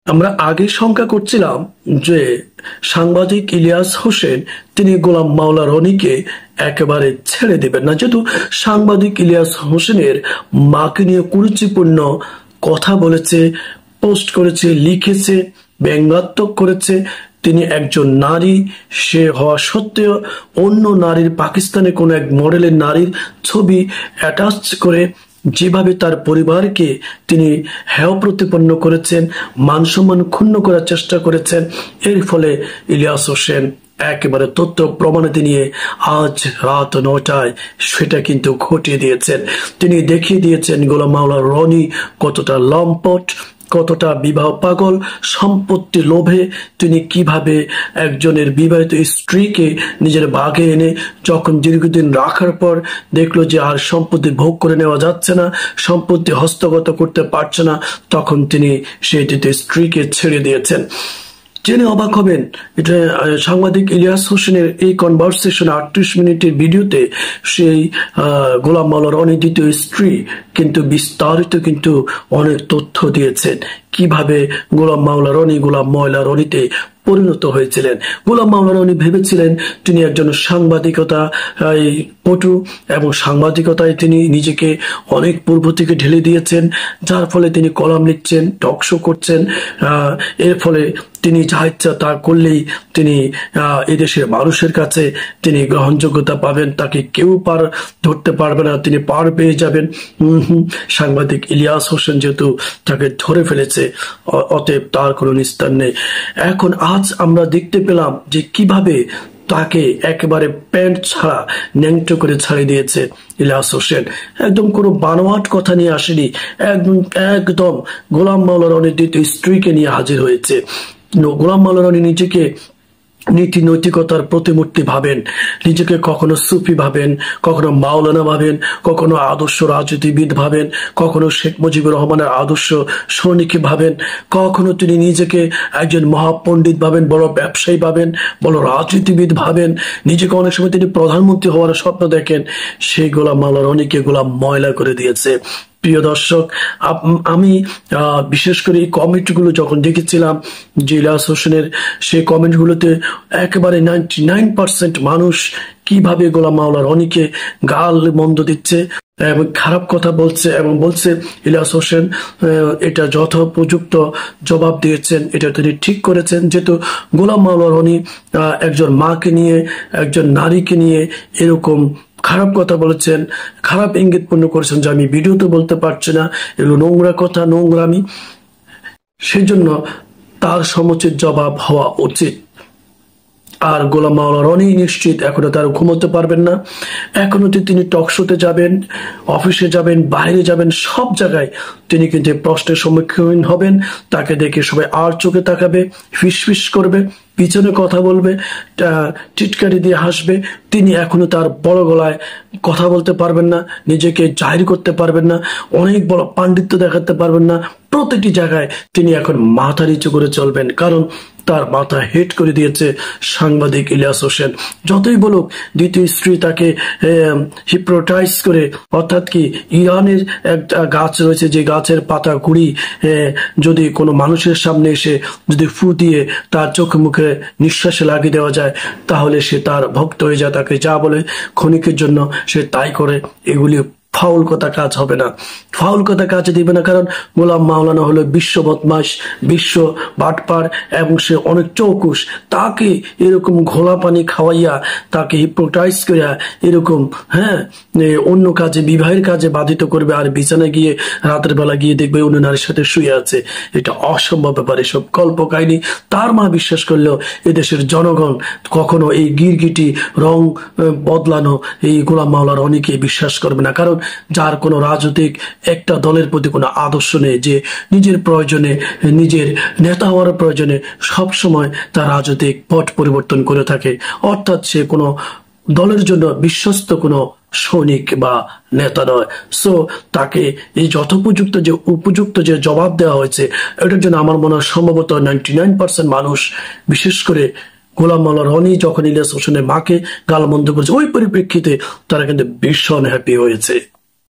আমরা আগে শঙ্কা করছিলাম যে সাংবাদিক ইলিয়াস হোসেন তিনি গোলাম মাওলা রনিকে একেবারে ছেড়ে দেবেন না, যেহেতু সাংবাদিক ইলিয়াস হোসেনের মাকে নিয়ে কুরুচিপূর্ণ কথা বলেছে, পোস্ট করেছে, লিখেছে, ব্যঙ্গাত্মক করেছে। তিনি একজন নারী, সে হওয়া সত্ত্বেও অন্য নারীর, পাকিস্তানে কোনো এক মডেলের নারীর ছবি অ্যাটাচ করে যেভাবে তার পরিবারকে তিনি হেয় প্রতিপন্ন করেছেন, মান সম্মান ক্ষুণ্ণ করার চেষ্টা করেছেন, এর ফলে ইলিয়াস হোসেন একেবারে তথ্য প্রমাণাদি নিয়ে আজ রাত 9টায় সেটা কিন্তু ঘটিয়ে দিয়েছেন। তিনি দেখিয়ে দিয়েছেন গোলাম মাওলা রনি কতটা লম্পট, কতটা বিবাহ পাগল, সম্পত্তি লোভে তিনি কিভাবে একজনের বিবাহিত স্ত্রীকে নিজের ভাগে এনে যখন দীর্ঘদিন রাখার পর দেখলো যে আর সম্পত্তি ভোগ করে নেওয়া যাচ্ছে না, সম্পত্তি হস্তগত করতে পারছে না, তখন তিনি সেইটিতে স্ত্রীকে ছেড়ে দিয়েছেন। জেনে অবাক হবেন, এটা সাংবাদিক ইলিয়াস হোসেনের এই কনভারসেশন 38 মিনিটের ভিডিওতে সেই গোলাম মাওলা রনির দ্বিতীয় স্ত্রী কিন্তু বিস্তারিত কিন্তু অনেক তথ্য দিয়েছেন, কিভাবে গোলাম মাওলা রনি গোলাম ময়লা রনিতে পরিণত হয়েছিলেন। গোলাম মাওলা রনি ভেবেছিলেন তিনি একজন সাংবাদিকতা পটু এবং সাংবাদিকতায় তিনি নিজেকে অনেক পূর্ব থেকে ঢেলে দিয়েছেন, যার ফলে তিনি কলাম লিখছেন, টক শো করছেন, এর ফলে তিনি যা ইচ্ছা তা করলেই তিনি এদেশের মানুষের কাছে তিনি গ্রহণযোগ্যতা পাবেন, তাকে কেউ ধরতে পারবে না, তিনি পার পেয়ে যাবেন। সাংবাদিক ইলিয়াস হোসেন যেহেতু তাকে ধরে ফেলেছে, অতএব তার কোনো নিস্তার নেই। এখন আজ আমরা দেখতে পেলাম যে কিভাবে তাকে একেবারে প্যান্ট ছাড়া ন্যাংটো করে ছাড়িয়ে দিয়েছে ইলিয়াস হোসেন। একদম কোনো বানোয়াট কথা নিয়ে আসেনি, একদম গোলাম মাওলা রনির দ্বিতীয় স্ত্রীকে নিয়ে হাজির হয়েছে। গোলাম মাওলা রনি নিজেকে নীতি নৈতিকতার প্রতিমূর্তি ভাবেন, নিজেকে কখনো সুফি ভাবেন, কখনো মাওলানা ভাবেন, কখনো আদর্শ রাজনীতিবিদ ভাবেন, কখনো শেখ মুজিবুর রহমানের আদর্শ সৈনিক ভাবেন, কখনো তিনি নিজেকে একজন মহাপণ্ডিত ভাবেন, বড় ব্যবসায়ী ভাবেন, বড় রাজনীতিবিদ ভাবেন, নিজেকে অনেক সময় তিনি প্রধানমন্ত্রী হওয়ার স্বপ্ন দেখেন। সেই গোলাম মাওলা রনিকে গোলাম ময়লা করে দিয়েছে। প্রিয় দর্শক, আমি বিশেষ করে এই কমেন্টগুলো যখন দেখেছিলাম যে ইলিয়াস হোসেনের, সেই কমেন্টগুলোতে একেবারে 99% মানুষ কিভাবে গোলাম মাওলা রনিকে গাল মন্দ দিচ্ছে এবং খারাপ কথা বলছে এবং বলছে ইলিয়াস হোসেন এটা যথোপযুক্ত জবাব দিয়েছেন, এটা তিনি ঠিক করেছেন। যেহেতু গোলাম মাওলা রনি একজন মাকে নিয়ে, একজন নারীকে নিয়ে এরকম খারাপ কথা বলেছেন, খারাপ ইঙ্গিতপূর্ণ করেছেন, যে আমি ভিডিওতে বলতে পারছি না, এগুলো নোংরা কথা, নোংরামি, সেই জন্য তার সমুচিত জবাব হওয়া উচিত। আর গোলাম মাওলা রনি নিশ্চিত এখনো তার ঘুমোতে পারবেন না, এখনো তিনি টক শোতে যাবেন, অফিসে যাবেন, বাইরে যাবেন, সব জায়গায় তিনি কিন্তু প্রশ্নের সম্মুখীন হবেন। তাকে দেখে সবাই আর চোখে তাকাবে, ফিসফিস করবে, পিছনে কথা বলবে, টিটকারি দিয়ে হাসবে। তিনি এখনো তার বড় গলায় কথা বলতে পারবেন না, নিজেকে জাহির করতে পারবেন না, অনেক বড় পাণ্ডিত্য দেখাতে পারবেন না। প্রতিটি জায়গায় তিনি এখন মাথা নিচু করে চলবেন, কারণ তার মাথা হেট করে দিয়েছে সাংবাদিক ইলিয়াস হোসেন। যতই বলুক দ্বিতীয় স্ত্রী তাকে হিপ্নোটাইজ করে, অর্থাৎ কি ইরানের একটা গাছ রয়েছে, যে গাছের পাতা গুড়ি যদি কোনো মানুষের সামনে এসে যদি ফু দিয়ে তার চোখে মুখে নিঃশ্বাসে লাগিয়ে দেওয়া যায়, তাহলে সে তার ভক্ত হয়ে যায়, তাকে যা বলে ক্ষণিকের জন্য সে তাই করে। এগুলি ফাউল কথা কাজ হবে না, ফাউল কথা কাজে দিবে না, কারণ গোলাম মাওলানা হলো বিশ্ব বদমাশ, বিশ্ব বাটপার এবং সে অনেক চৌকুশ। তাকে এরকম ঘোলা পানি খাওয়াইয়া, তাকে হিপ্নোটাইজ করিয়া এরকম অন্য কাজে, বিবাহের কাজে বাধিত করবে, আর বিছানায় গিয়ে রাতের বেলা গিয়ে দেখবে অন্য নারীর সাথে শুয়ে আছে। এটা অসম্ভব ব্যাপার, এসব কল্প কাহিনী। তার মা বিশ্বাস করলেও এদেশের জনগণ কখনো এই গিরগিটি রং বদলানো এই গোলাম মাওলা রনিকে বিশ্বাস করবে না, কারণ যার কোনো রাজনৈতিক একটা দলের প্রতি কোনো আদর্শ নেই, যে নিজের প্রয়োজনে, নিজের নেতা হওয়ার প্রয়োজনে সবসময় তার রাজনৈতিক পট পরিবর্তন করে থাকে, অর্থাৎ সে কোনো দলের জন্য বিশ্বস্ত কোনো সৈনিক বা নেতা নয়। সো তাকে এই উপযুক্ত যে জবাব দেওয়া হয়েছে, এটার জন্য আমার মনে হয় সম্ভবত 99% মানুষ, বিশেষ করে গোলাম মাওলা রনি যখন ইলিয়াস হোসেনের মাকে গালমন্দ করেছে, ওই পরিপ্রেক্ষিতে তারা কিন্তু ভীষণ হ্যাপি হয়েছে।